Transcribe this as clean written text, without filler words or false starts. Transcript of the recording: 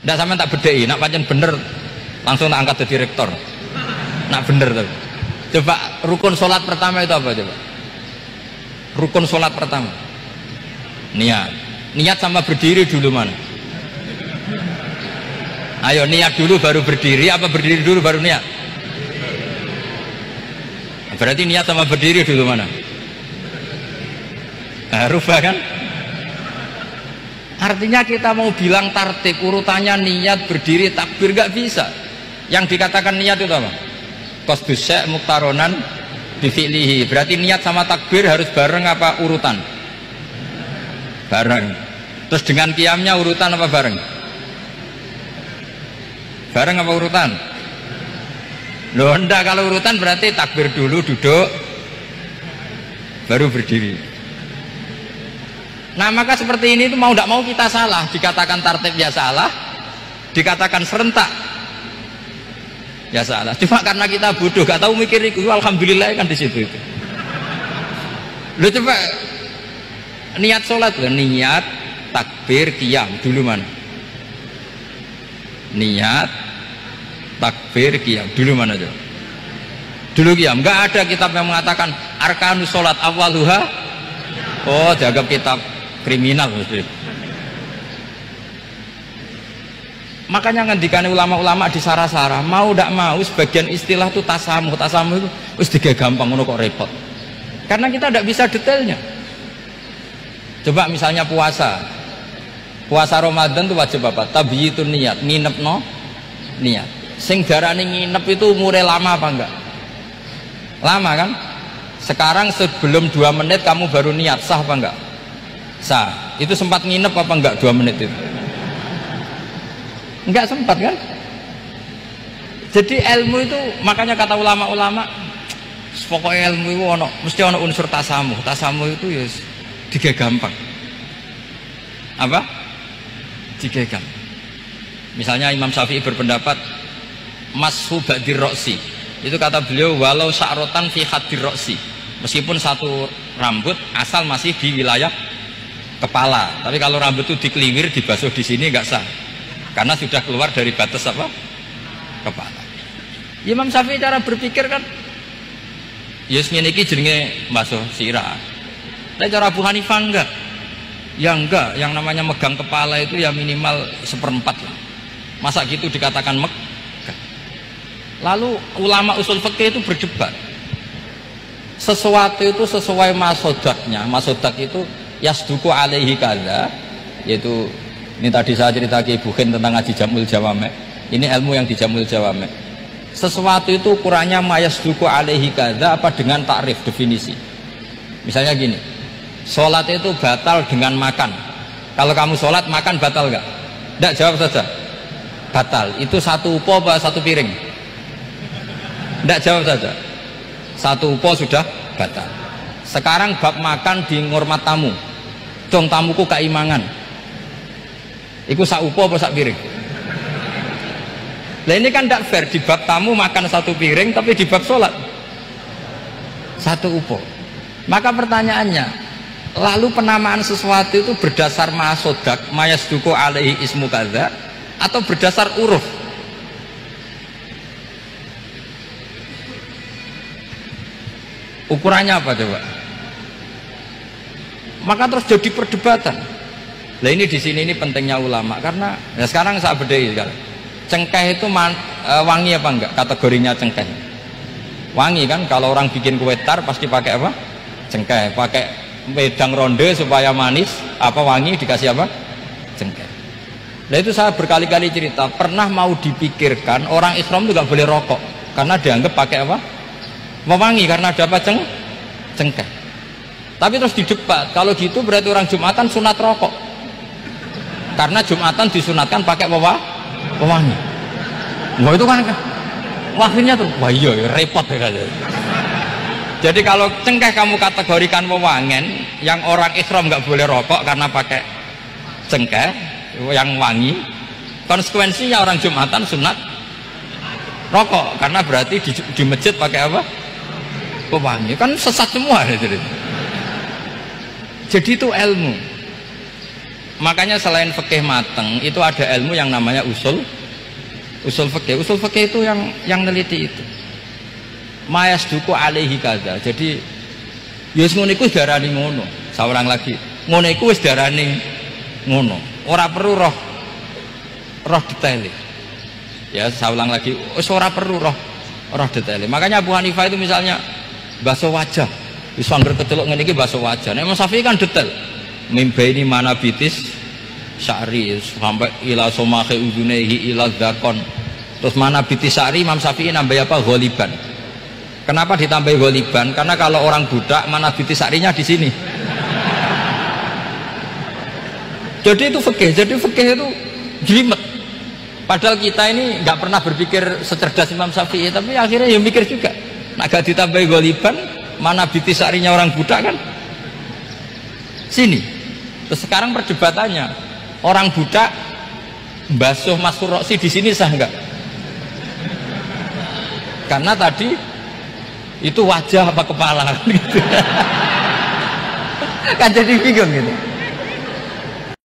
Ndak sampean tak bedheki, nak pancen bener langsung tak angkat jadi rektor. Nak bener tuh. Coba rukun sholat pertama itu apa coba? Rukun sholat pertama. Niat. Niat sama berdiri dulu mana? Ayo niat dulu baru berdiri, apa berdiri dulu baru niat? Berarti niat sama berdiri dulu mana? Nah, rubah kan? Artinya kita mau bilang tartib urutannya niat, berdiri, takbir gak bisa. Yang dikatakan niat itu apa? Qasdus syai' muqtaronan bifi'lihi. Berarti niat sama takbir harus bareng apa urutan? Bareng. Terus dengan qiyamnya urutan apa bareng? Bareng apa urutan? Loh enggak, kalau urutan berarti takbir dulu, duduk, baru berdiri. Nah maka seperti ini tuh mau tidak mau kita salah. Dikatakan tartib ya salah, dikatakan serentak ya salah. Cuma karena kita bodoh, gak tahu mikir itu. Alhamdulillah kan di situ itu. Lo coba niat sholat, niat, takbir, qiyam dulu mana? Niat, takbir, qiyam dulu mana coba? Dulu qiyam. Nggak ada kitab yang mengatakan arkanus sholat awaluha. Oh, dianggap kitab kriminal. Makanya ngendikane ulama-ulama di Sarasara, mau tidak mau sebagian istilah itu tasamuh. Tasamuh itu wis digawe gampang, ngono kok repot. Karena kita tidak bisa detailnya. Coba misalnya puasa. Puasa Ramadan itu wajib apa? Tabyitun niat, nginep no niat. Sing darani nginep itu umure lama apa enggak? Lama kan? Sekarang sebelum 2 menit kamu baru niat, sah apa enggak? Sah. Itu sempat nginep apa enggak 2 menit itu? Enggak sempat kan? Jadi ilmu itu, makanya kata ulama-ulama, pokoknya ilmu itu mesti ono unsur tasamuh. Tasamuh itu ya tiga gampang. Apa? Tiga gampang. Misalnya Imam Syafi'i berpendapat mashu ba'dir roksi. Itu kata beliau walau sya'rotan fi hadir roksi. Meskipun satu rambut asal masih di wilayah kepala. Tapi kalau rambut itu dikeliwir, dibasuh di sini enggak sah. Karena sudah keluar dari batas apa? Kepala. Imam Syafi'i cara berpikir kan ya ngene iki jenenge basuh sirah. Tapi cara Abu Hanifah enggak. Ya enggak, yang namanya megang kepala itu ya minimal 1/4 lah. Masa gitu dikatakan megah? Lalu ulama usul fikih itu berdebat. Sesuatu itu sesuai masodaknya. Masodak itu yasduku alaihi kadza, yaitu ini tadi saya cerita ke Ibu Khin tentang ngaji Jamul Jawame. Ini ilmu yang di Jamul Jawame. Sesuatu itu ukurannya mayasduku alaihi kadza apa dengan takrif definisi. Misalnya gini, sholat itu batal dengan makan. Kalau kamu sholat makan batal nggak? Nggak, jawab saja. Batal. Itu satu upo apa satu piring? Nggak, jawab saja. Satu upo sudah batal. Sekarang bab makan di ngurmat tamu. Dong tamuku keimangan. Iku sak upo apa sak piring? Nah ini kan tidak fair, di bab tamu makan satu piring tapi di bab sholat satu upo. Maka pertanyaannya, lalu penamaan sesuatu itu berdasar masodak mayasduku alaihi ismu kadza atau berdasar uruf? Ukurannya apa coba? Maka terus jadi perdebatan. Nah ini di sini ini pentingnya ulama karena ya sekarang saya bedai sekarang. Cengkeh itu wangi apa enggak? Kategorinya cengkeh. Wangi kan, kalau orang bikin kue tar pasti pakai apa? Cengkeh. Pakai wedang ronde supaya manis, apa wangi dikasih apa? Cengkeh. Nah itu saya berkali-kali cerita, pernah mau dipikirkan orang Islam itu nggak boleh rokok karena dianggap pakai apa? Mewangi karena ada apa? Cengkeh. Tapi terus didebat, kalau gitu berarti orang Jumatan sunat rokok. Karena Jumatan disunatkan pakai pewangi. Wah itu kan akhirnya tuh, wah iya repot ya kan. Jadi kalau cengkeh kamu kategorikan wewangen, yang orang Islam nggak boleh rokok karena pakai cengkeh yang wangi. Konsekuensinya orang Jumatan sunat rokok karena berarti di masjid pakai apa? Pewangi. Kan sesat semua. Jadi itu ilmu. Makanya selain fikih mateng itu ada ilmu yang namanya usul fikih. Usul fikih itu yang neliti itu. Mayas duku alaihi kaza. Jadi yus ngono iku darani ngono. Saurang lagi. Ngono iku wis darani ngono. Ora perlu roh detail. Ya, saya ulang lagi, ora perlu roh detail. Makanya Abu Hanifah itu misalnya basuh wajah, wis angger keceluk ngene iki basuh wajah. Nek Imam Syafi'i kan detail. Mimba ini mana bitis sya'ri sampai ila somahe udunehi ila dzakon. Terus mana bitis sya'ri Imam Syafi'i nambah apa? Ghaliban. Kenapa ditambah ghaliban? Karena kalau orang budak mana bitis sya'rinya di sini. Jadi itu fikih. Jadi fikih itu jelimet. Padahal kita ini nggak pernah berpikir secerdas Imam Syafi'i, tapi akhirnya ya mikir juga. Nah, gak ditambah ghaliban, mana bitis sya'rinya orang budak kan? Sini. Terus sekarang perdebatannya, orang budak basuh Maskur Roksi di sini sah nggak? Karena tadi itu wajah apa kepala gitu. Kan jadi bingung gitu.